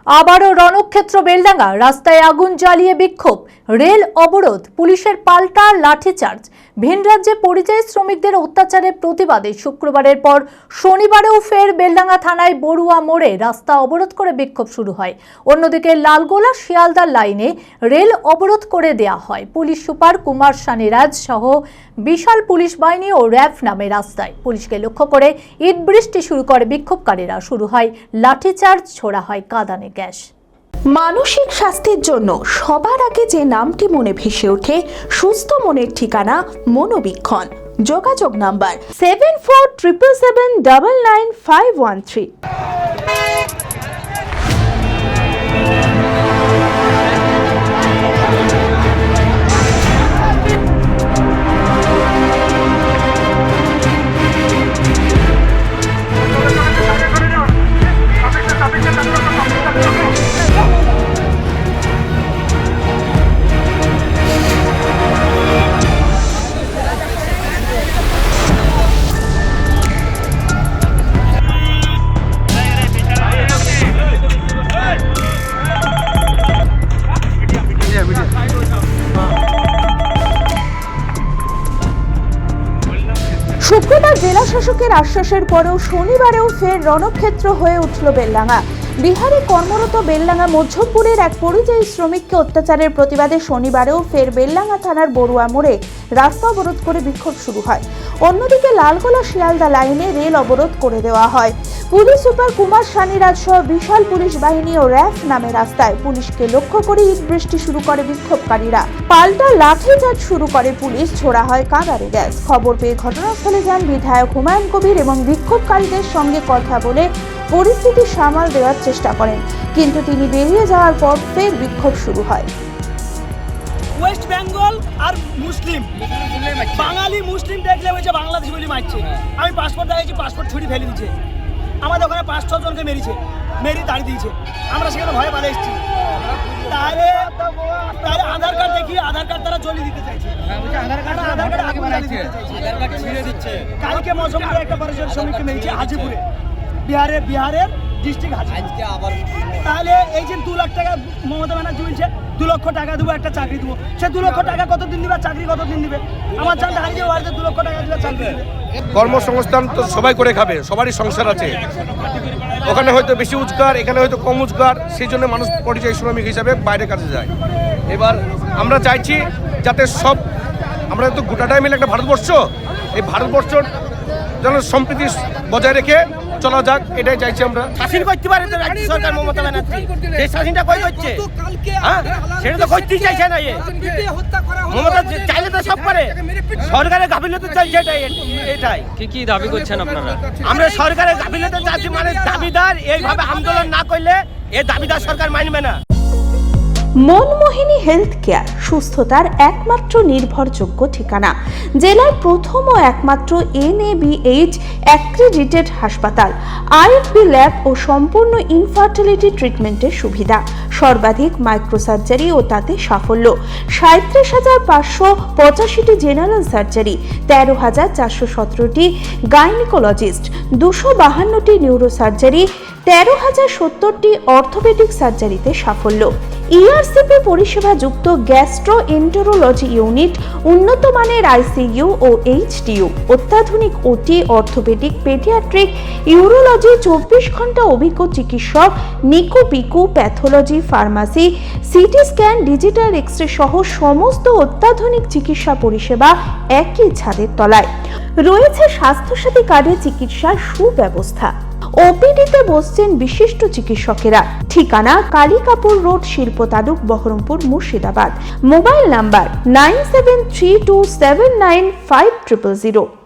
আবারও রণক্ষেত্র বেলডাঙ্গা, রাস্তায় আগুন জ্বালিয়ে বিক্ষোভ, রেল অবরোধ, পুলিশের পাল্টা লাঠিচার্জ। ভিন রাজ্যে পরিযায়ী শ্রমিকদের অত্যাচারের প্রতিবাদে শুক্রবারের পর শনিবারেও ফের বেলডাঙ্গা থানায় বড়ুয়া মোড়ে রাস্তা অবরোধ করে বিক্ষোভ শুরু হয়। অন্যদিকে লালগোলা শিয়ালদা লাইনে রেল অবরোধ করে দেয়া হয়। পুলিশ সুপার কুমার সানিরাজ সহ বিশাল পুলিশ বাহিনী ও র্যাব নামে রাস্তায়। পুলিশকে লক্ষ্য করে ইট বৃষ্টি শুরু করে বিক্ষোভকারীরা। শুরু হয় লাঠিচার্জ, ছোড়া হয় কাঁদানে গ্যাস। মানসিক স্বাস্থ্যের জন্য সবার আগে যে নামটি মনে ভেসে ওঠে, সুস্থ মনের ঠিকানা মনোবীক্ষণ। যোগাযোগ নাম্বার 7477799513। শুক্রবার জেলা শাসকের আশ্বাসের পরেও শনিবারেও ফের রণক্ষেত্র হয়ে উঠল বেলডাঙ্গা। বিহারে কর্মরত বেলডাঙ্গা মধ্যপুরের এক পরিযায়ী শ্রমিককে অত্যাচারের প্রতিবাদে শনিবারেও ফের বেলডাঙ্গা থানার বড়ুয়া মোড়ে রাস্তা অবরোধ করে বিক্ষোভ শুরু হয়। অন্যদিকে লালগোলা শিয়ালদা লাইনে রেল অবরোধ করে দেওয়া হয়। পুলিশ সুপার কুমার সানিরাজ সহ বিশাল পুলিশ বাহিনী ও র্যাব নামে রাস্তায়। পুলিশকে লক্ষ্য করে ইট বৃষ্টি শুরু করে বিক্ষোভকারীরা। পাল্টা লাঠিচার্জ শুরু করে পুলিশ, ছোড়া হয় কাঁদানে গ্যাস। খবর পেয়ে ঘটনাস্থলে যান বিধায়ক হুমায়ুন কবির এবং বিক্ষোভকারীদের সঙ্গে কথা বলে পরিস্থিতি সামাল দেওয়ার চেষ্টা করেন, কিন্তু তিনি বেরিয়ে যাওয়ার পর ফের বিক্ষোভ শুরু হয়। ওয়েস্ট বেঙ্গল আর মুসলিম, বাঙালি মুসলিম দেখলে ওই যে বাংলাদেশ বলে মারছে। আমি পাসপোর্ট দেখাইছি, পাসপোর্ট ছুরি ফেলে দিচ্ছে। আমাদের ওখানে 5-6 জনকে মেরি দাঁড়িয়ে দিয়েছে। আমরা সেখানে ভয়ে পালিয়ে এসেছি। তাহলে আধার কার্ড দেখিয়ে আধার কার্ড তারা জ্বলিয়ে দিতে চাইছে। কালকে মৌসুমপুরে একটা পরিযায়ী শ্রমিককে মেরেছে হাজিপুরে, বিহারের ডিস্ট্রিক্ট হাজিপুর। তাহলে এই যে 2 লাখ টাকা মমতা ব্যানার্জি বলছে 2 লক্ষ টাকা দেবো, একটা চাকরি দেবো। সে 2 লক্ষ টাকা কতদিন দিবে, চাকরি কতদিন দিবে? আমার জানতে হারিয়ে যাবে, 2 লক্ষ টাকা দিলে চাকরি দিবে। কর্মসংস্থান তো সবাই করে খাবে, সবারই সংসার আছে। ওখানে হয়তো বেশি রোজগার, এখানে হয়তো কম রোজগার, সেই জন্য মানুষ পরিযায়ী শ্রমিক হিসাবে বাইরের কাছে যায়। এবার আমরা চাইছি যাতে আমরা তো গোটাটাই মিলে একটা ভারতবর্ষ, এই ভারতবর্ষ যেন সম্প্রীতি বজায় রেখে চলা যাক, এটাই চাইছি আমরা। শাসন করতে পারে তো রাজ্য সরকার মমতা ব্যানার্জি, এই শাসনটা কই করছে? হ্যাঁ, সেটা তো করতেই চাইছে না। মমতা চাইলে তো সব পারে, সরকারের গাফিলতি চাইছে। এটাই কি দাবি করছেন আপনারা? আমরা সরকারের গাফিলতি চাইছি, মানে দাবিদার এইভাবে আন্দোলন না করলে এই দাবিদার সরকার মানবে না। মনমোহিনী হেলথ কেয়ার, সুস্থতার একমাত্র নির্ভরযোগ্য ঠিকানা। জেলার প্রথম ও একমাত্র NABH অ্যাক্রিডিটেড হাসপাতাল, IFB ল্যাব ও সম্পূর্ণ ইনফার্টিলিটি ট্রিটমেন্টের সুবিধা, সর্বাধিক মাইক্রোসার্জারি ও তাতে সাফল্য, 37,585টি জেনারেল সার্জারি, 13,417টি গাইনিকোলজিস্ট, 252টি নিউরোসার্জারি, 13,070টি অর্থোপেডিক সার্জারিতে সাফল্য, ERCP পরিষেবা যুক্ত গ্যাস্ট্রোএন্টেরোলজি ইউনিট, উন্নত মানের ICU ও HDU, অত্যাধুনিক OT, অর্থোপেডিক, পেডিয়াট্রিক, ইউরোলজি, 24 ঘন্টা অভিজ্ঞ চিকিৎসক, NICU PICU, pathology, pharmacy, CT scan, digital x ray সহ সমস্ত অত্যাধুনিক চিকিৎসা পরিষেবা একই ছাদের তলায়। রয়েছে স্বাস্থ্যসাথী কার্ডে চিকিৎসার সুব্যবস্থা। OPDতে বসছেন বিশিষ্ট চিকিৎসকেরা। ঠিকানা কালিকাপুর রোড, শিল্প তালুক, বহরমপুর, মুর্শিদাবাদ। Mobile number 9732795000।